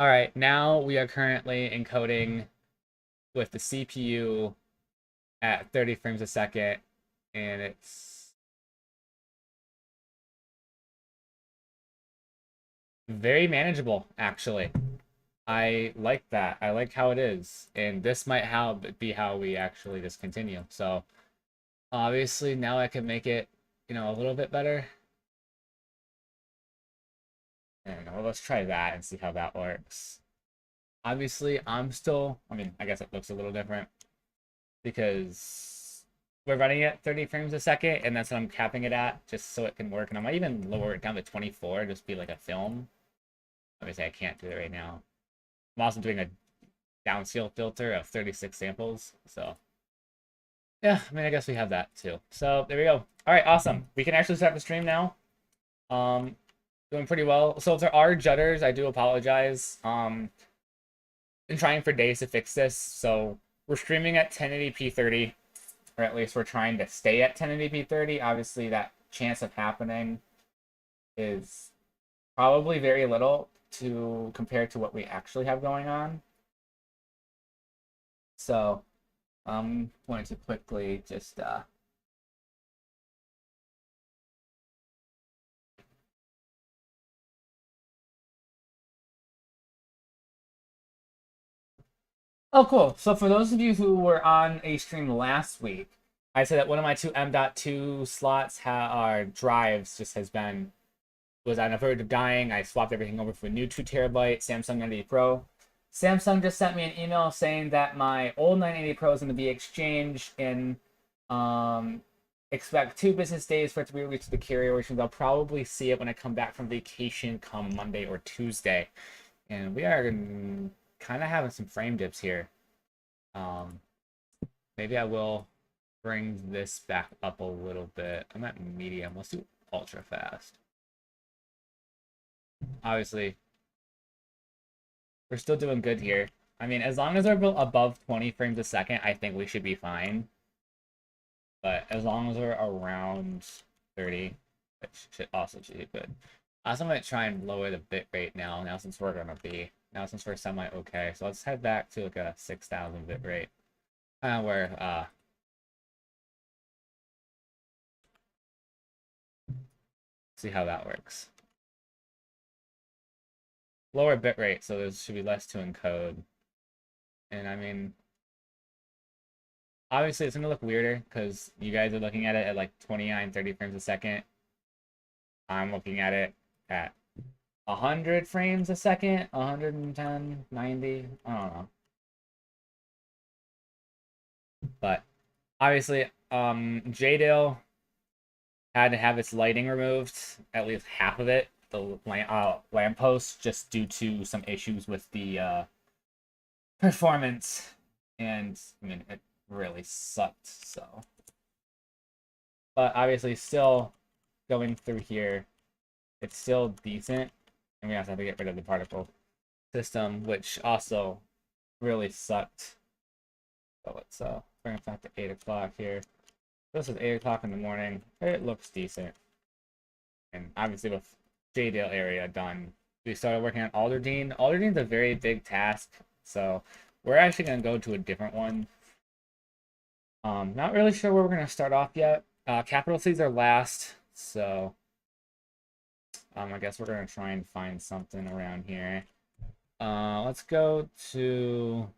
All right, now we are currently encoding with the CPU at 30 frames a second, and it's very manageable, actually. I like that. I like how it is, and this might be how we actually just continue. So obviously now I can make it, a little bit better. And well, let's try that and see how that works. Obviously, I mean, I guess it looks a little different because we're running at 30 frames a second, and that's what I'm capping it at, just so it can work. And I might even lower it down to 24, just be like a film. Obviously, I can't do it right now. I'm also doing a downscale filter of 36 samples, so yeah, I mean, I guess we have that too. So there we go. All right, awesome. We can actually start the stream now. Um, doing pretty well. So if there are jutters, I do apologize. Been trying for days to fix this. So we're streaming at 1080p 30, or at least we're trying to stay at 1080p 30. Obviously, that chance of happening is probably very little to compare to what we actually have going on. So I'm going to quickly just Oh, cool. So for those of you who were on a stream last week, I said that one of my two M.2 slots are drives just was on the verge of dying. I swapped everything over for a new 2 TB Samsung 980 Pro. Samsung just sent me an email saying that my old 980 Pro is going to be exchanged and expect 2 business days for it to be released to the carrier, which means I'll probably see it when I come back from vacation come Monday or Tuesday. And we are kind of having some frame dips here. Um, Maybe I will bring this back up a little bit. I'm at medium. Let's do ultra fast. Obviously, we're still doing good here. I mean, as long as we're above 20 frames a second, I think we should be fine. But as long as we're around 30, it should be good. I also might try and lower the bit rate now since we're semi-okay. So let's head back to like a 6,000 bit rate. Where see how that works. Lower bit rate, so there should be less to encode. And I mean, obviously it's gonna look weirder because you guys are looking at it at like 29, 30 frames a second. I'm looking at it at 100 frames a second, 110, 90, I don't know. But obviously, JDale had to have its lighting removed, at least half of it, the lamppost, just due to some issues with the performance. And I mean, it really sucked, so. But obviously, still going through here, it's still decent. And we also have to get rid of the particle system, which also really sucked. So let's bring it back to 8 o'clock here. This is 8 o'clock in the morning. It looks decent. And obviously with Jaydale area done, we started working on Alderdean. Alderdean's a very big task, so we're actually going to go to a different one. Not really sure where we're going to start off yet. Capital Cities are last, so I guess we're going to try and find something around here. Let's go to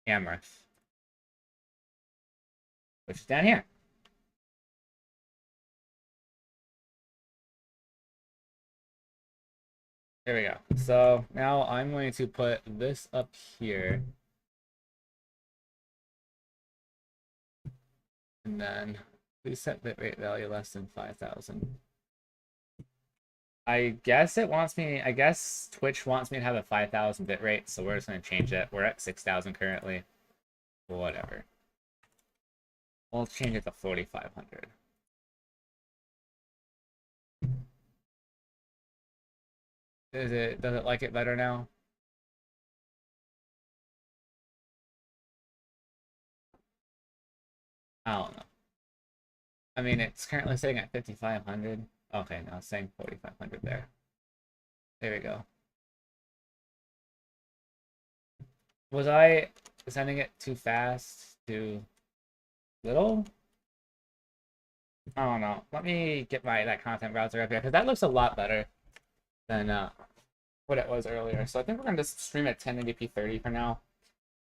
Amherst, which is down here. There we go. So now I'm going to put this up here. And then please set bitrate value less than 5,000. I guess Twitch wants me to have a 5,000 bitrate, so we're just going to change it. We're at 6,000 currently. Whatever. We'll change it to 4,500. Does it like it better now? I don't know. I mean, it's currently sitting at 5,500. Okay, now it's saying 4,500 there. There we go. Was I sending it too fast, too little? I don't know. Let me get that content browser up here because that looks a lot better than what it was earlier. So I think we're gonna just stream at 1080p 30 for now.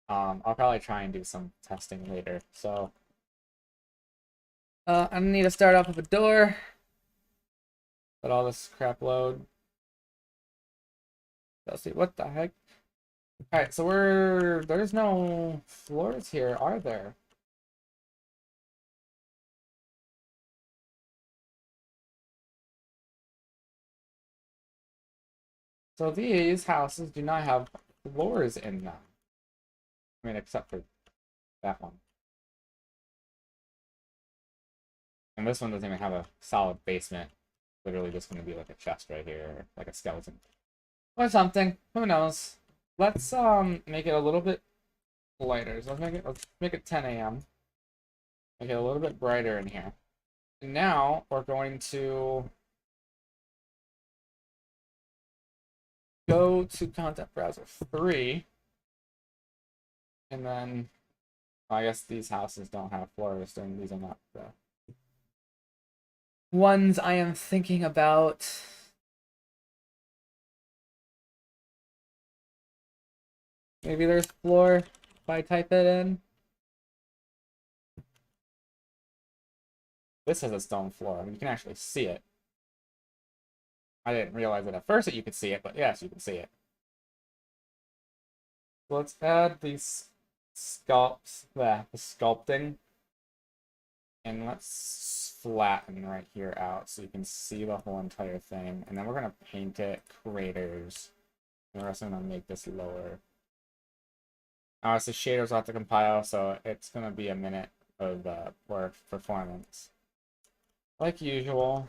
I'll probably try and do some testing later. So I need to start off with a door. Let all this crap load. Let's see what the heck. All right, so there's no floors here, are there? So these houses do not have floors in them. I mean, except for that one. And this one doesn't even have a solid basement. Literally just going to be like a chest right here, like a skeleton. Or something. Who knows? Let's make it a little bit lighter. So let's make it 10 a.m. Make it a little bit brighter in here. And now we're going to go to Content Browser 3. And then I guess these houses don't have floors, and these are not the ones I am thinking about. Maybe there's floor if I type it in. This has a stone floor. I mean, you can actually see it. I didn't realize it at first that you could see it, but yes, you can see it. So let's add these the sculpting. And let's flatten right here out so you can see the whole entire thing. And then we're going to paint it craters. And we're also going to make this lower. So shaders will have to compile, so it's going to be a minute of work performance. Like usual.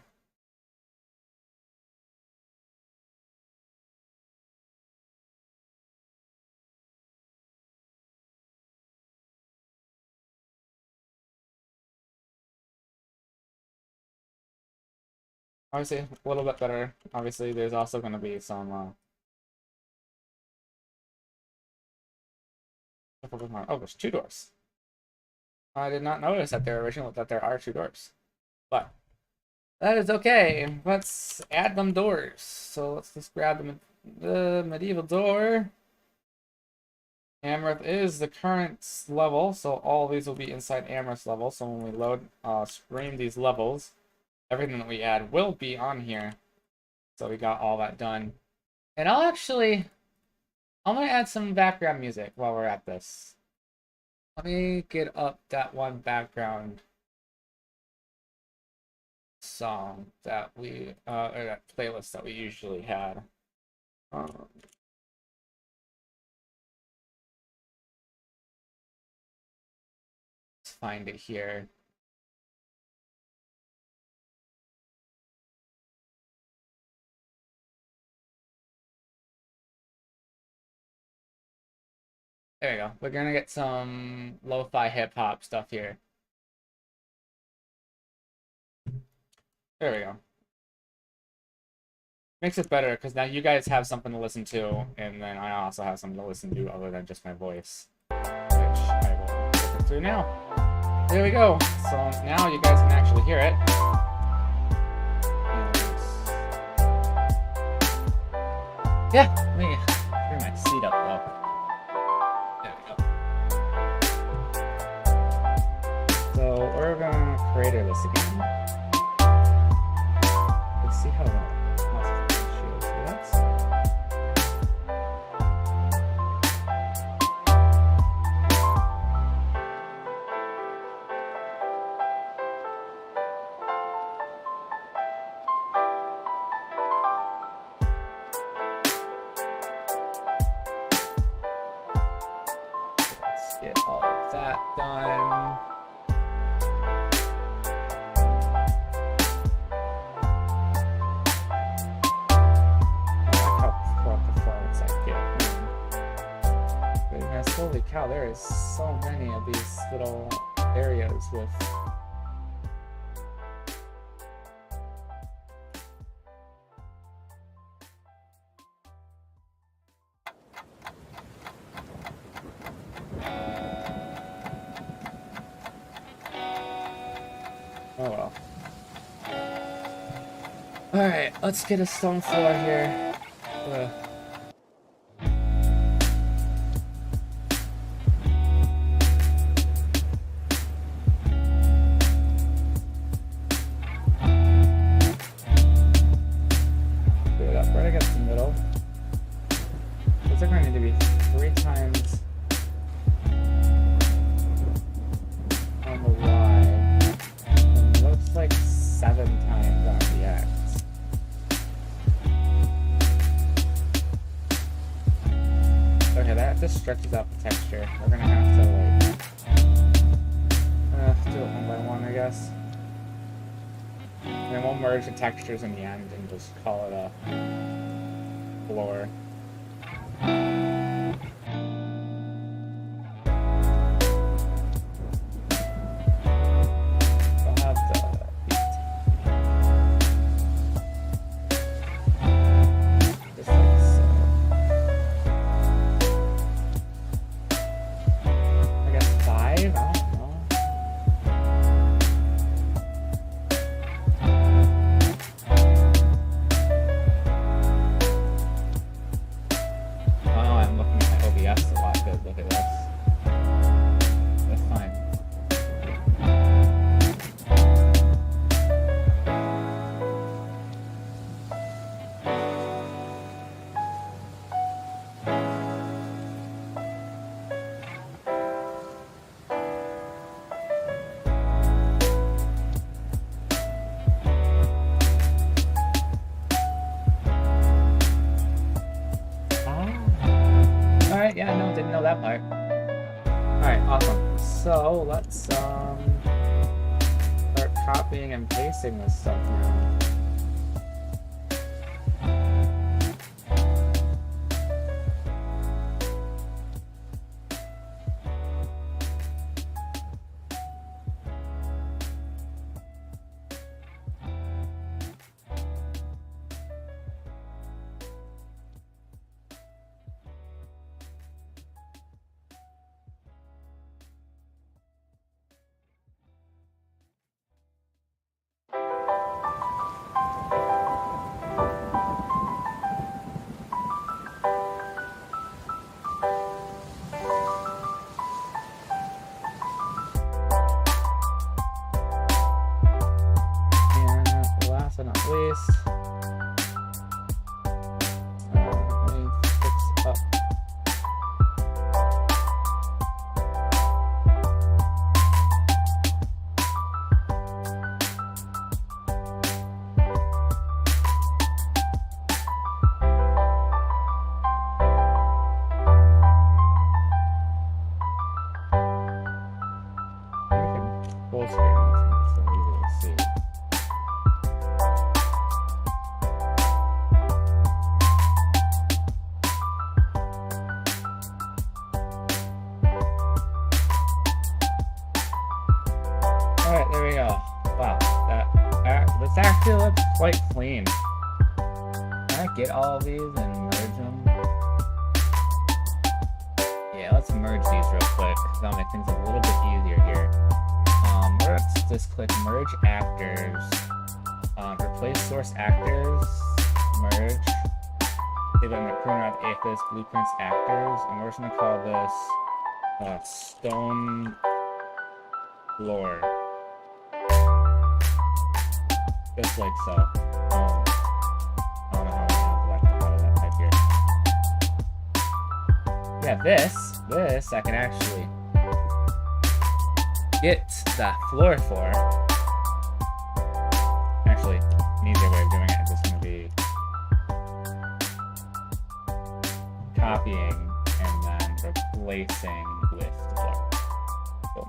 Obviously, a little bit better. Obviously, there's also going to be some... Oh, there's 2 doors. I did not notice that there are 2 doors. But that is okay. Let's add them doors. So let's just grab the medieval door. Amrith is the current level, so all these will be inside Amrith's level. So when we load, stream these levels, everything that we add will be on here. So we got all that done. And I'm gonna add some background music while we're at this. Let me get up that one background song that we, or that playlist that we usually had. Let's find it here. There we go. We're gonna get some lo-fi hip-hop stuff here. There we go. Makes it better, because now you guys have something to listen to, and then I also have something to listen to other than just my voice. Which I will take it through now. There we go. So now you guys can actually hear it. Yeah, let me bring my seat up though. So we're gonna crater this again. Let's see how that shields. So that's let's get all of that done. Holy cow, there is so many of these little areas with Oh well. Alright, let's get a stone floor here. Do it up right against the middle. Those are going to need to be 3 times on the Y. And looks like 7 times on the X. Okay, that just stretches out the texture. We're gonna have to like do it one by one, I guess. And then we'll merge the textures in the end and just call it a floor. We'll have the just like so. I guess 5? I don't know. Oh, I'm looking at my OBS a lot. Good, look at this. That's fine. Alright, yeah, no, didn't know that part. Alright, awesome. So, let's start copying and pasting this stuff now. And last but not least, let me fix up. Full screen so easy to see. Alright, there we go. Wow, this actually looks quite clean. Can I get all of these and merge them? Yeah, let's merge these real quick, because that'll make things a little bit easier here. Let's just click merge actors, replace source actors, merge, save it in the corner of Aethys blueprints actors, and we're just gonna call this stone floor, just like so. I don't know how I'm gonna have that type here. Yeah, this I can actually get that floor for. Actually, an easier way of doing it is just going to be copying and then replacing with the floor. Cool.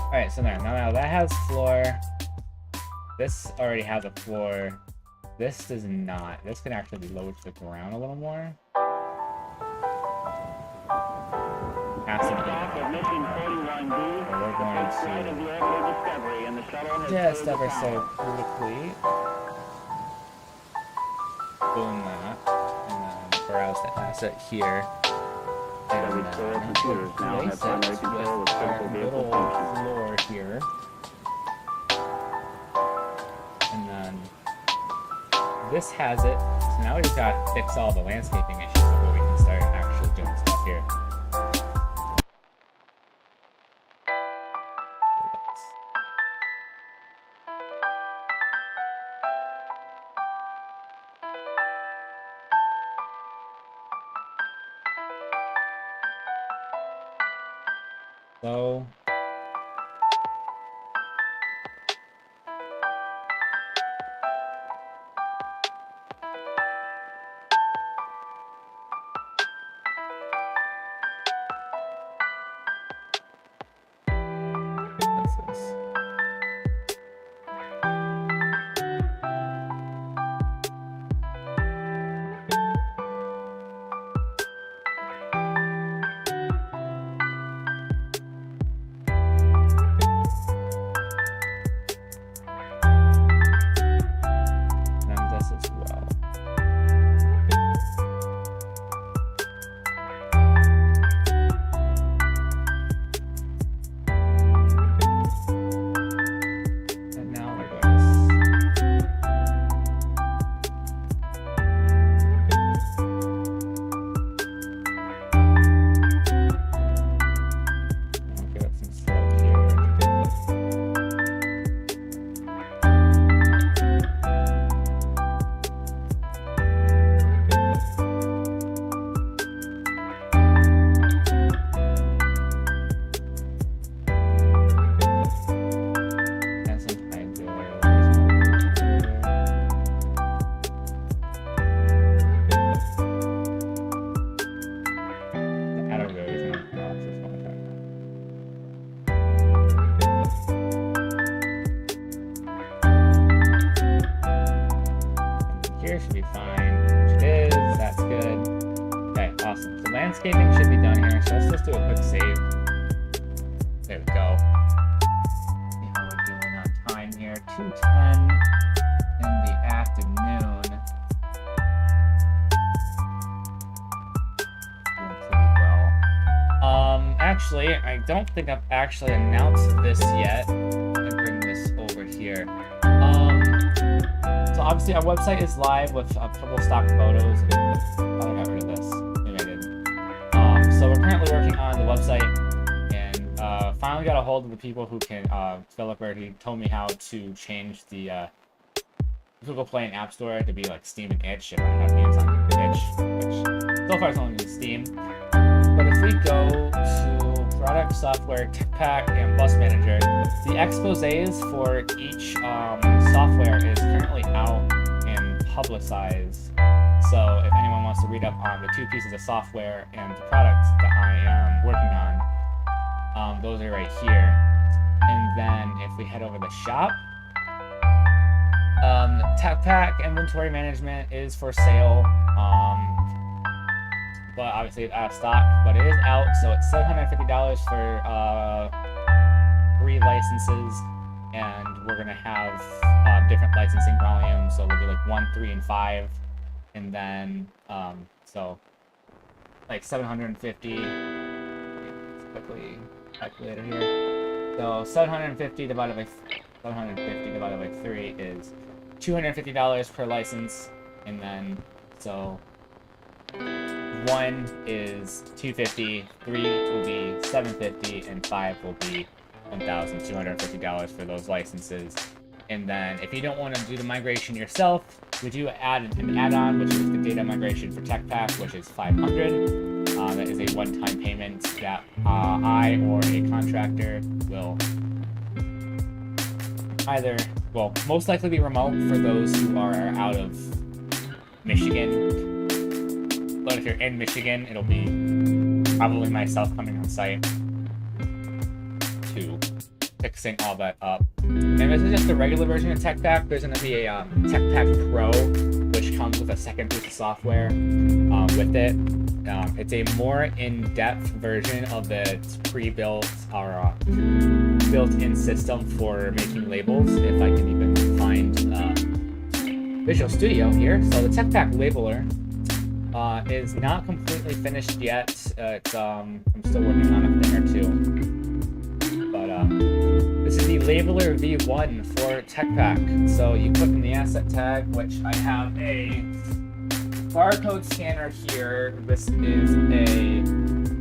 Alright, so now that has floor. This already has a floor. This does not. This can actually be lowered to the ground a little more. We're going to just ever so quickly boom that, and then browse the asset here, and replace it with our little floor here. this has it. So now we just gotta fix all the landscaping issues before we can start actually doing stuff here. So what's this? And this as well. And now we're going to give it some slope here. And some pine the outer road is not cross this one time. Here should be fine, which it is. That's good. Okay, awesome. So landscaping should be done here. So let's just do a quick save. There we go. See how we're doing on time here. 2:10 in the afternoon. Doing pretty well. Actually, I don't think I've actually announced this yet. Let me bring this over here. So obviously our website is live with a couple stock photos. Probably got rid of this. Maybe I didn't. So we're currently working on the website, and finally got a hold of the people who can developer. He told me how to change the Google Play and App Store to be like Steam and Itch if I have hands on Itch, which so far it's only been Steam. But if we go to product, software, tech pack, and bus manager, the exposés for each software is currently out and publicized. So if anyone wants to read up on the two pieces of software and the products that I am working on, those are right here. And then if we head over the shop, tech pack inventory management is for sale. But obviously it's out of stock, but it is out, so it's $750 for 3 licenses, and we're gonna have different licensing volumes, so we'll do like 1, 3, and 5, and then so like 750. Let's quickly calculator here. So 750 divided by 3 is $250 per license, and then so 1 is $250, 3 will be $750, and 5 will be $1,250 for those licenses. And then if you don't want to do the migration yourself, we do add an add-on, which is the data migration for TechPack, which is $500. That is a one-time payment that I or a contractor will either, well, most likely be remote for those who are out of Michigan. But if you're in Michigan, it'll be probably myself coming on site to fixing all that up. And this is just the regular version of TechPack. There's going to be a TechPack Pro, which comes with a second piece of software with it. It's a more in-depth version of the pre-built or built-in system for making labels, if I can even find Visual Studio here. So the TechPack labeler is not completely finished yet. I'm still working on a thing or two, but This is the Labeler V1 for TechPack. So you put in the asset tag, which I have a barcode scanner here. This is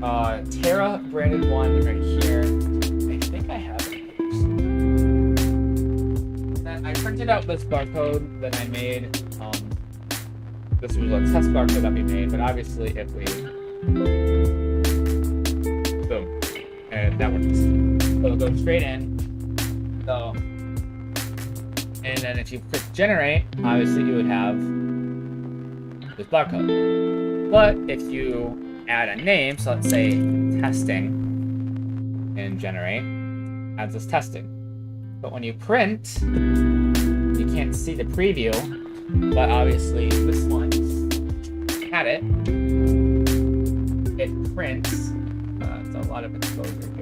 a Terra branded one right here. I think I have it. Then I printed out this barcode that I made. This was a test barcode that we made, but obviously if we boom, and that works. So it'll go straight in. So, and then if you click generate, obviously you would have this barcode. But if you add a name, so let's say testing, and generate, adds this testing. But when you print, you can't see the preview, but obviously this one's had it. It prints. It's a lot of exposure here.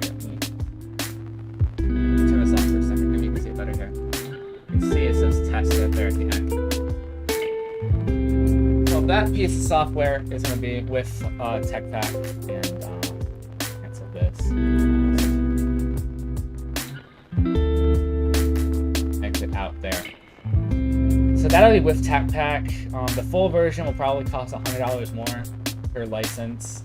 Let me turn this off for a second, maybe you can see it better here. You can see it says test right there at the end. So that piece of software is going to be with TechPack, and cancel this. Exit out there. So that'll be with TechPack. The full version will probably cost $100 more per license.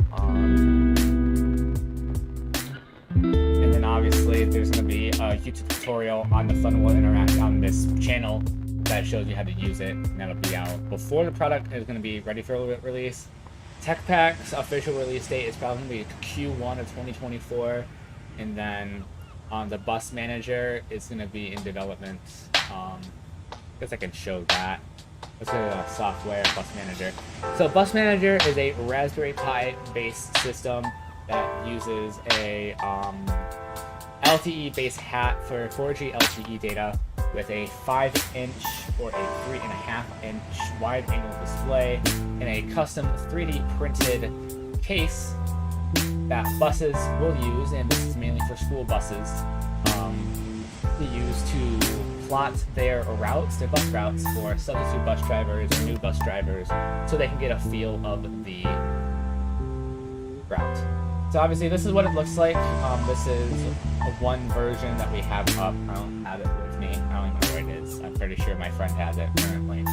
And then obviously there's going to be a YouTube tutorial on the Funwheel Interact on this channel that shows you how to use it, and that'll be out before the product is going to be ready for release. TechPack's official release date is probably going to be Q1 of 2024, and then the Bus Manager is going to be in development. I guess I can show that. Let's go to software, Bus Manager. So Bus Manager is a Raspberry Pi based system that uses a LTE based hat for 4G LTE data with a 5-inch or a 3.5-inch wide angle display and a custom 3D printed case that buses will use, and this is mainly for school buses, to use to plot their routes, their bus routes for substitute bus drivers or new bus drivers, so they can get a feel of the route. So obviously this is what it looks like. This is one version that we have up. I don't have it with me. I don't even know where it is. I'm pretty sure my friend has it currently.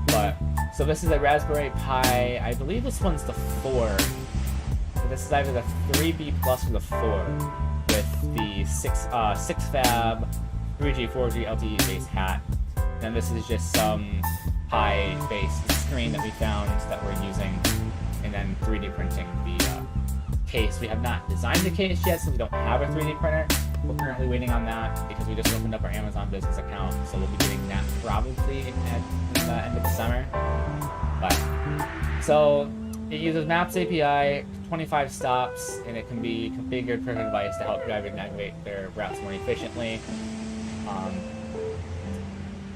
But so this is a Raspberry Pi. I believe this one's the 4. So this is either the 3B Plus or the 4 with the 6 fab 3G 4G LTE based hat. And this is just some Pi based screen that we found that we're using, and then 3D printing the case. We have not designed the case yet, so we don't have a 3D printer. We're currently waiting on that because we just opened up our Amazon business account, so we'll be getting that probably at the end of the summer. But so it uses Maps API, 25 stops, and it can be configured per device to help drivers navigate their routes more efficiently.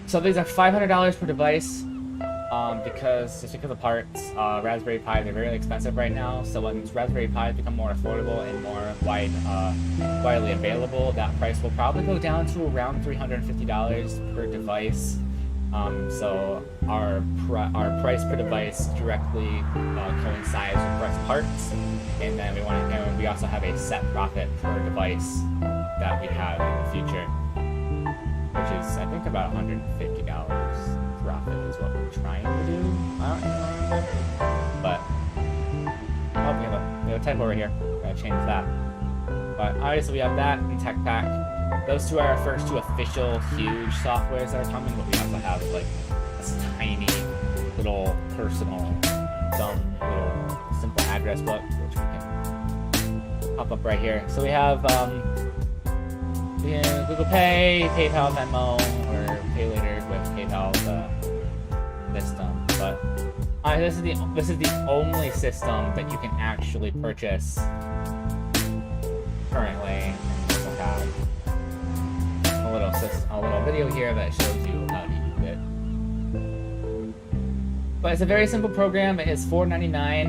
So these are $500 per device. Because of parts, Raspberry Pi, they're very expensive right now. So when Raspberry Pi become more affordable and more widely available, that price will probably go down to around $350 per device. So our price per device directly coincides with price of parts, and then we also have a set profit per device that we have in the future, which is I think about $150. Profit is what we're trying to do. I don't even remember. But oh, we have a typo right here. Gotta change that. But obviously we have that in TechPack. Those two are our first two official huge softwares that are coming, but we also have like this tiny little personal, dumb little simple address book, which we can pop up right here. So we have Google Pay, PayPal, Venmo, or Pay Later with PayPal's system. But this is the only system that you can actually purchase currently. We'll have a little video here that shows you how to use it. But it's a very simple program. It is $4.99.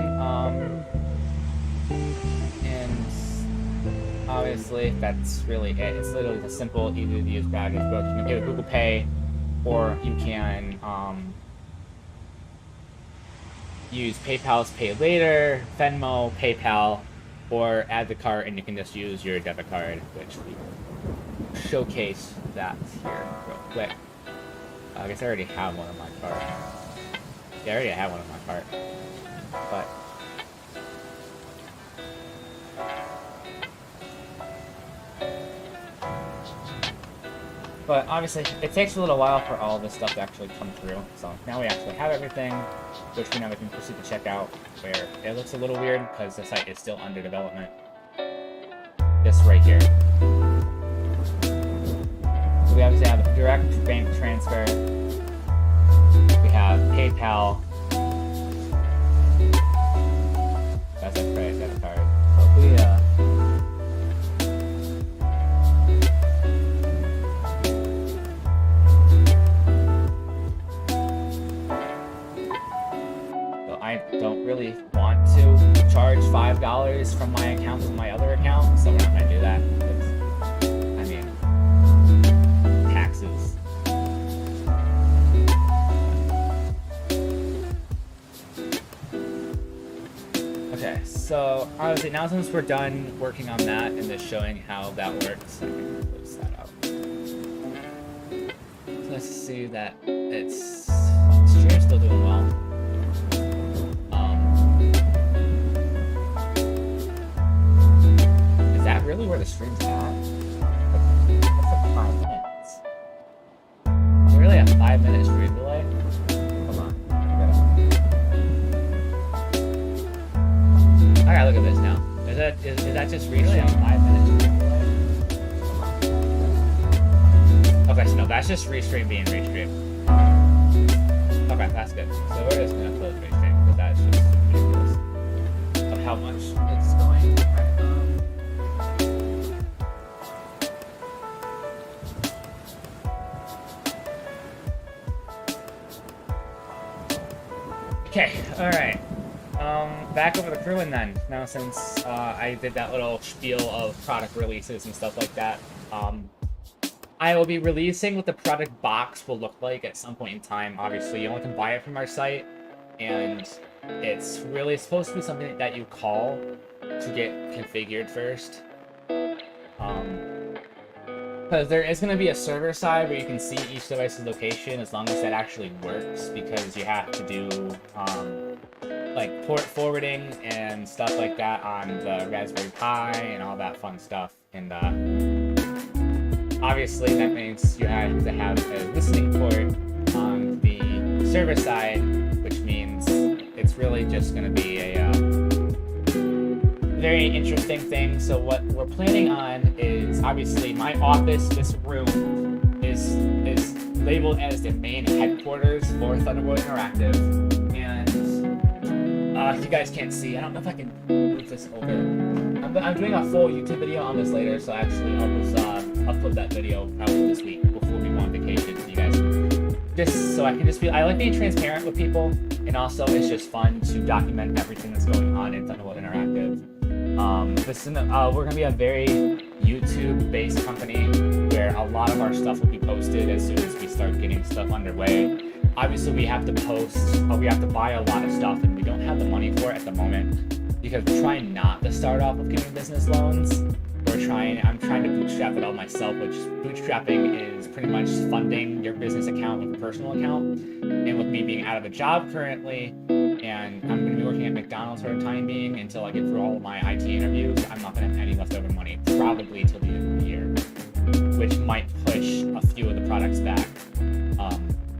And obviously that's really it. It's literally a simple, easy to use package book. You can get a Google Pay, or you can use PayPal's Pay Later, Venmo, PayPal, or add the cart and you can just use your debit card, which we showcase that here real quick. I guess I already have one in my cart. Yeah, I already have one in my cart. But obviously, it takes a little while for all this stuff to actually come through. So now we actually have everything, which we now can proceed to check out, where it looks a little weird because the site is still under development. This right here. So we obviously have direct bank transfer. We have PayPal. That's a credit debit card. So if we I don't really want to charge $5 from my account to my other account, so we're not going to do that. I mean, taxes. Okay, so obviously now since we're done working on that and just showing how that works, I can close that out. So let's see that it's stream's still doing well. Is that really where the stream's at? That's like 5 minutes. Is it really a 5-minute stream delay? Hold on. I gotta look at this now. Is that just really a 5-minute stream delay? Okay, so no, that's just restream being restreamed. Okay, that's good. So we're just gonna close restream because that's just ridiculous of how much it's going right now. Okay, alright. Back over the crewing then. Now since I did that little spiel of product releases and stuff like that, I will be releasing what the product box will look like at some point in time. Obviously, you only can buy it from our site, and it's really supposed to be something that you call to get configured first. Because there is going to be a server side where you can see each device's location as long as that actually works, because you have to do like port forwarding and stuff like that on the Raspberry Pi and all that fun stuff. And obviously that means you have to have a listening port on the server side, which means it's really just going to be a very interesting thing. So what we're planning on is, obviously my office, this room is labeled as the main headquarters for Thunderbolt Interactive, and you guys can't see. I don't know if I can move this over. I'm doing a full YouTube video on this later, so actually I'll just upload that video probably this week before we go on vacation, so you guys just so I can just be. I like being transparent with people, and also it's just fun to document everything that's going on in Thunderbolt Interactive. We're gonna be a very YouTube-based company where a lot of our stuff will be posted as soon as we start getting stuff underway. Obviously, we have to we have to buy a lot of stuff, and we don't have the money for it at the moment because we're trying not to start off with giving business loans. I'm trying to bootstrap it all myself, which bootstrapping is pretty much funding your business account with a personal account. And with me being out of a job currently, and I'm going to be working at McDonald's for the time being until I get through all of my IT interviews, I'm not going to have any leftover money, probably till the end of the year, which might push a few of the products back.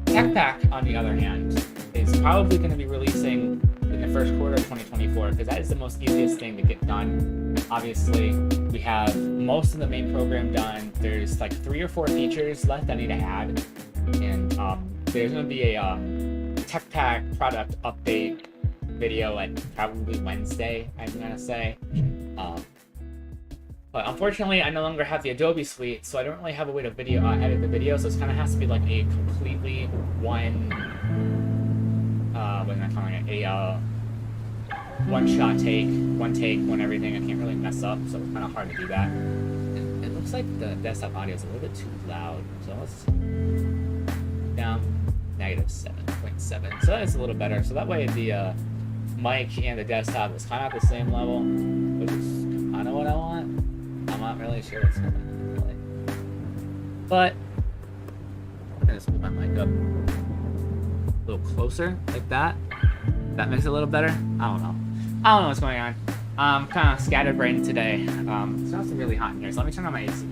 TechPack, on the other hand, is probably going to be releasing in the first quarter of 2024, because that is the most easiest thing to get done. Obviously, we have most of the main program done. There's like 3 or 4 features left I need to add, and there's going to be a TechPack product update video at probably Wednesday, I'm going to say. But unfortunately, I no longer have the Adobe Suite, so I don't really have a way to edit the video, so it kind of has to be like a completely what am I calling it? One-shot take, one everything. I can't really mess up, so it's kind of hard to do that. It looks like the desktop audio is a little bit too loud, so let's down -7.7. So that is a little better. So that way the mic and the desktop is kind of at the same level, which is kind of what I want. I'm not really sure what's going on. But I'm gonna just move my mic up a little closer, like that. That makes it a little better. I don't know what's going on. Kind of scatterbrained today. It's also really hot in here, so let me turn on my AC.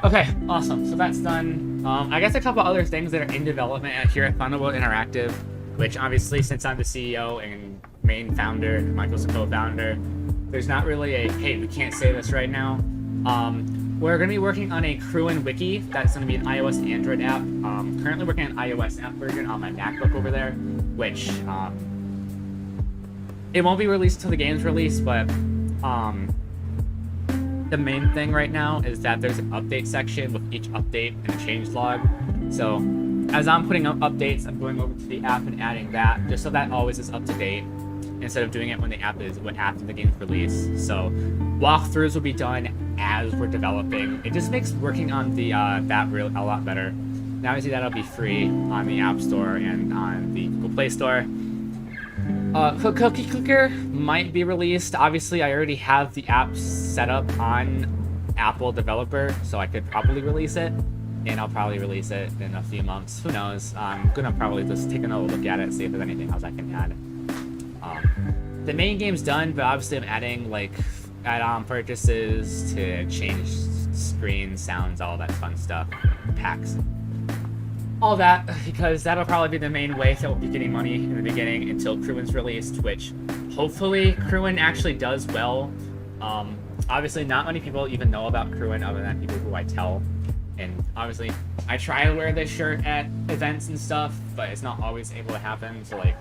Okay, awesome. So that's done. I guess a couple other things that are in development here at Thunderbolt Interactive, which obviously, since I'm the CEO and main founder, Michael's the co-founder, there's not really a, hey, we can't say this right now. We're going to be working on a Cruin wiki. That's going to be an iOS and Android app. Currently working on iOS app version on my MacBook over there, which it won't be released until the game's released, but the main thing right now is that there's an update section with each update and a change log. So as I'm putting up updates, I'm going over to the app and adding that, just so that always is up to date, instead of doing it when the app is after the game's release. So walkthroughs will be done as we're developing. It just makes working on the that a lot better. Now obviously that'll be free on the App Store and on the Google Play Store. Cookie Clicker might be released. Obviously, I already have the app set up on Apple Developer, so I could probably release it, and I'll probably release it in a few months. Who knows? I'm gonna probably just take another look at it, see if there's anything else I can add. The main game's done, but obviously I'm adding like add-on purchases to change screen sounds, all that fun stuff, packs. All that, because that'll probably be the main way that we'll be getting money in the beginning until Cruin's released, which hopefully Cruin actually does well. Obviously, not many people even know about Cruin other than people who I tell. And obviously, I try to wear this shirt at events and stuff, but it's not always able to happen. So, like,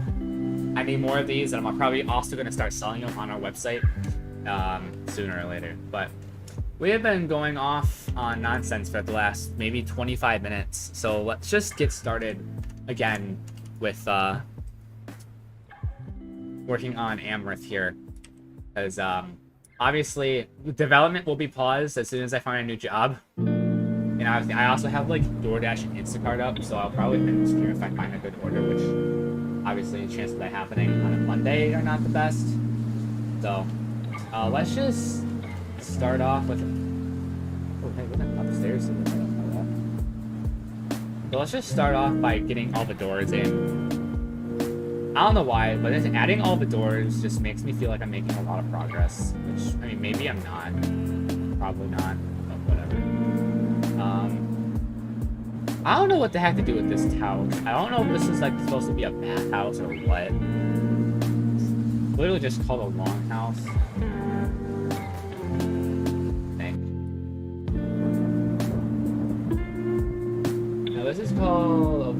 I need more of these, and I'm probably also going to start selling them on our website sooner or later. But we have been going off on nonsense for the last maybe 25 minutes, so let's just get started again with working on Amherst here, because obviously development will be paused as soon as I find a new job, and obviously I also have like DoorDash and Instacart up, so I'll probably end this here if I find a good order, which obviously the chances of that happening on a Monday are not the best. So let's just start off with upstairs. So let's just start off by getting all the doors in. I don't know why, but adding all the doors just makes me feel like I'm making a lot of progress. Which, I mean, maybe I'm not. Probably not, but whatever. I don't know what the heck to do with this couch. I don't know if this is like supposed to be a bathhouse or what. It's literally just called a longhouse. This is called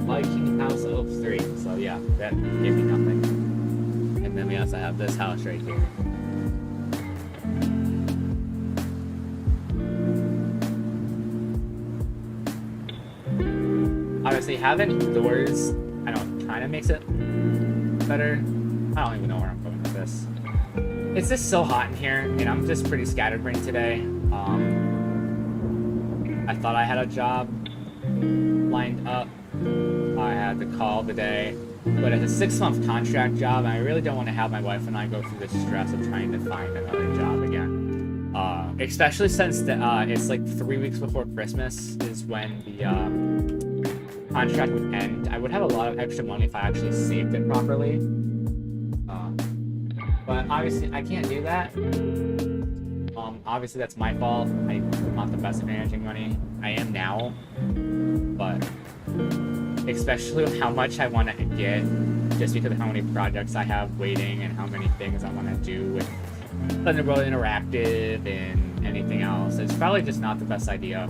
Viking House of 3, so yeah, that gave me nothing. And then we also have this house right here. Obviously, having doors, I know, kind of makes it better. I don't even know where I'm going with this. It's just so hot in here, and I'm just pretty scatterbrained today. I thought I had a job lined up. I had to call today, but it's a 6-month contract job, and I really don't want to have my wife and I go through the stress of trying to find another job again. Especially since it's like 3 weeks before Christmas is when the contract would end. I would have a lot of extra money if I actually saved it properly. But obviously I can't do that. Obviously that's my fault. I'm not the best at managing money. I am now, but especially with how much I want to get, just because of how many projects I have waiting and how many things I want to do with Thunderbolt Interactive and anything else, it's probably just not the best idea.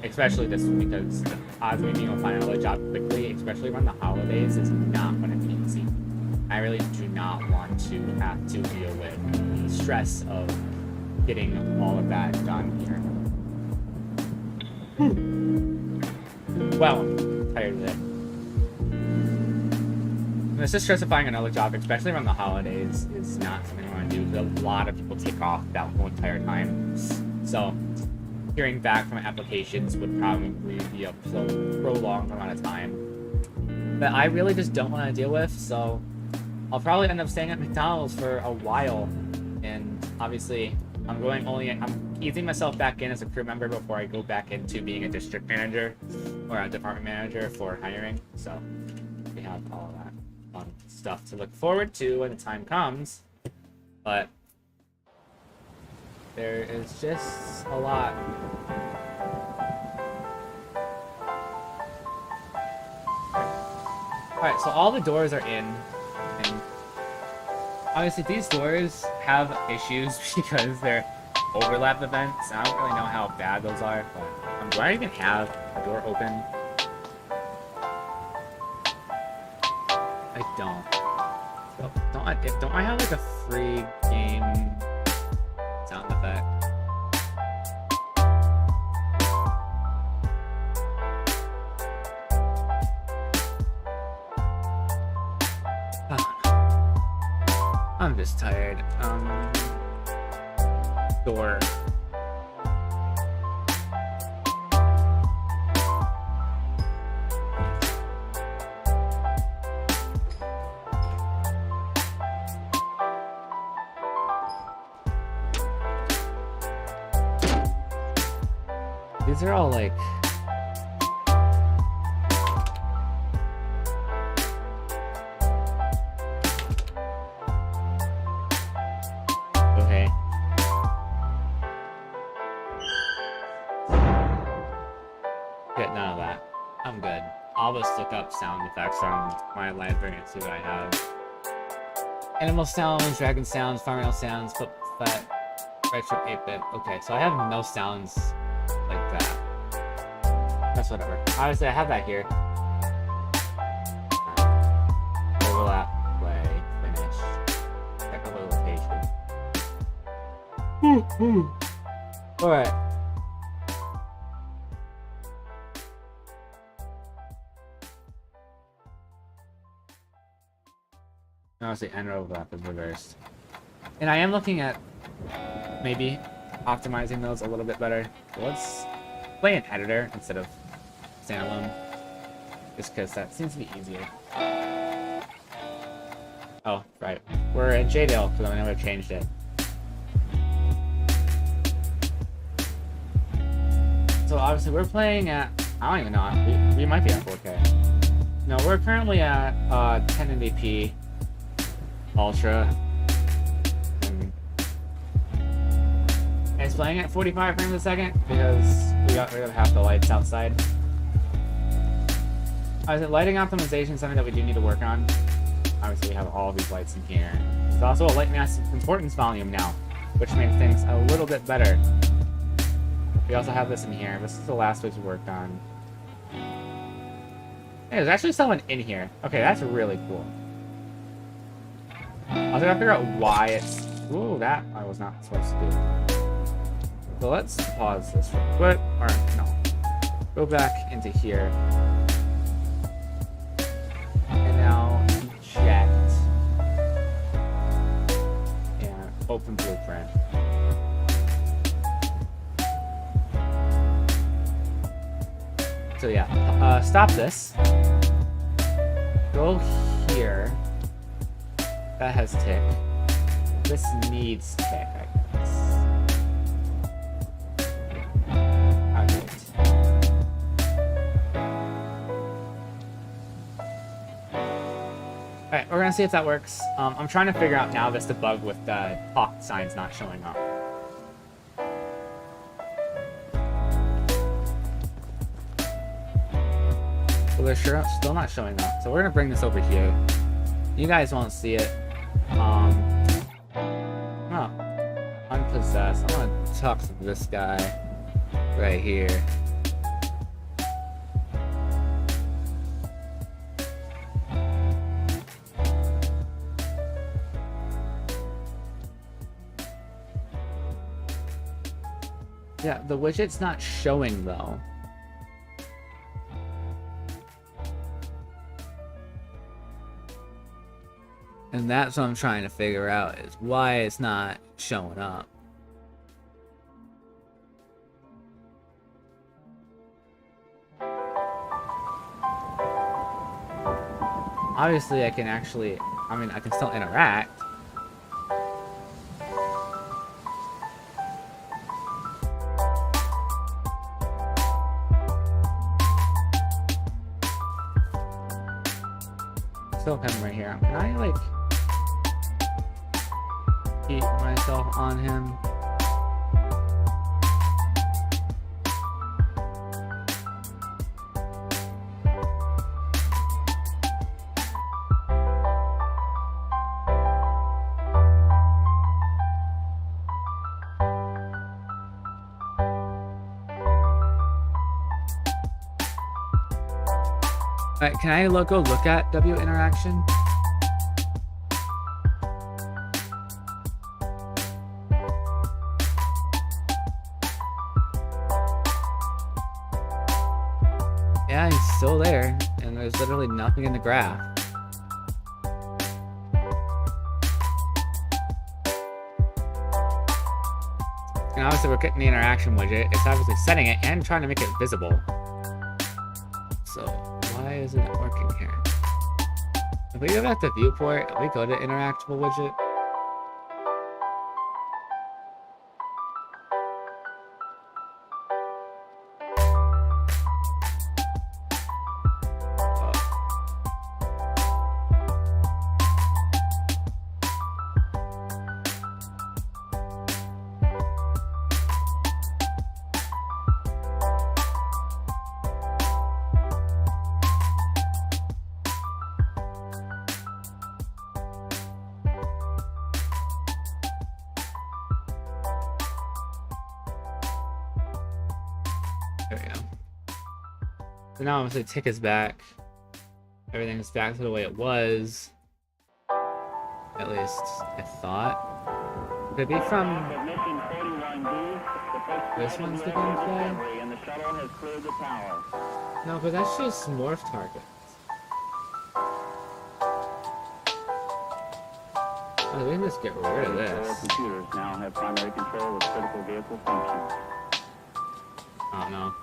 Especially this one, because the odds of me being able to find another job quickly, especially around the holidays, is not going to be easy. I really do not want to have to deal with the stress of getting all of that done here. Well, I'm tired of it. It's just stressifying another job, especially around the holidays, is not something I want to do, because a lot of people take off that whole entire time. So, hearing back from applications would probably be a prolonged amount of time. that I really just don't want to deal with, so I'll probably end up staying at McDonald's for a while. And obviously, I'm easing myself back in as a crew member before I go back into being a district manager or a department manager for hiring. So we have all of that fun stuff to look forward to when the time comes. But there is just a lot. Alright, so all the doors are in, and obviously these doors have issues because they're overlap events. I don't really know how bad those are, but do I even have a door open? I don't. Don't I have like a free game sound effect? I'm just tired. Door. These are all like... Okay. Get none of that. I'm good. I'll just look up sound effects on my library and see what I have. Animal sounds, dragon sounds, farming sounds, flip flat, retro 8-bit. Okay, so I have no sounds like that. That's whatever. Obviously, I have that here. Overlap, play, finish. Echolocation. Alright. Honestly, and overlap is reversed. And I am looking at maybe optimizing those a little bit better. So let's play an editor instead of standalone, just because that seems to be easier. Oh, right. We're in JDale because I never changed it. So obviously we're playing at, I don't even know, we might be at 4K. No, we're currently at 1080p Ultra. And it's playing at 45 frames a second because we got rid of half the lights outside. Lighting optimization is something that we do need to work on. Obviously we have all these lights in here. There's also a light mass importance volume now, which makes things a little bit better. We also have this in here. This is the last switch we worked on. Hey, there's actually someone in here. Okay, that's really cool. I was gonna figure out why it's... Ooh, that I was not supposed to do. So let's pause this real quick. Or, no. Go back into here. And now eject. And open blueprint. So yeah, stop this. Go here. That has tick. This needs tick, I guess. Alright, we're gonna see if that works. I'm trying to figure out now this the bug with the talk signs not showing up. Well, they're still not showing up, so we're gonna bring this over here. You guys won't see it. Oh, unpossessed. I want to talk to this guy right here. Yeah, the widget's not showing though. And that's what I'm trying to figure out, is why it's not showing up. obviously I can actually, I mean, I can still interact. Still him right here. Can I, like, keep myself on him? Alright, can I go look at W interaction? Yeah, he's still there, and there's literally nothing in the graph. And obviously we're getting the interaction widget. It's obviously setting it and trying to make it visible. So why isn't it working here? If we go back to viewport, we go to interactable widget. There we go. So now obviously tick is back. Everything's back to the way it was. At least I thought. Could it be from this one's the gameplay? No, but that's just morph targets. Oh, we can just get rid of this. Computers now have primary control of critical vehicle functions. Oh no.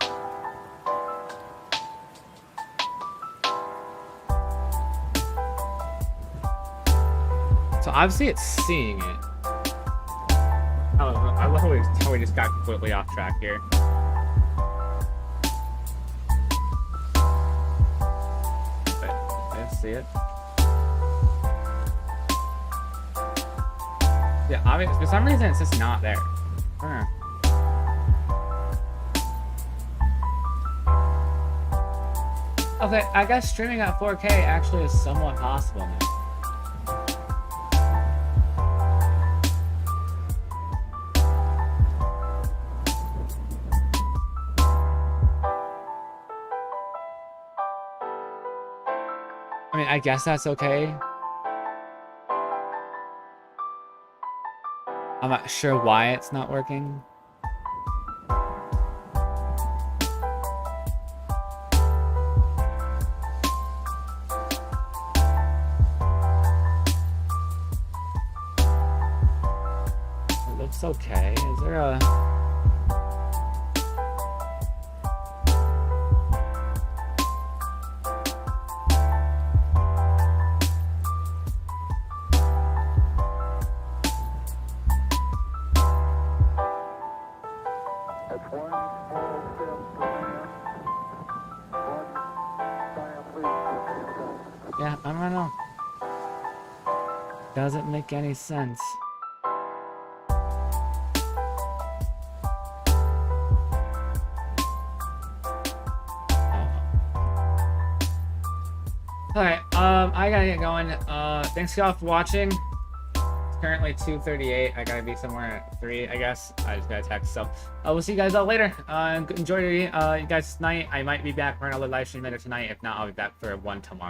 So obviously it's seeing it. Oh, I love how we just got completely off track here. But I see it. Yeah, obviously for some reason it's just not there. Huh. Okay, I guess streaming at 4K actually is somewhat possible now. I mean, I guess that's okay. I'm not sure why it's not working. It looks okay. Is there a... Yeah, I don't know. Doesn't make any sense. Alright, I gotta get going. Thanks y'all for watching. It's currently 2:38. I gotta be somewhere at 3, I guess. I just got a text. So, we'll see you guys all later. Enjoy you guys tonight. I might be back for another live stream later tonight. If not, I'll be back for one tomorrow.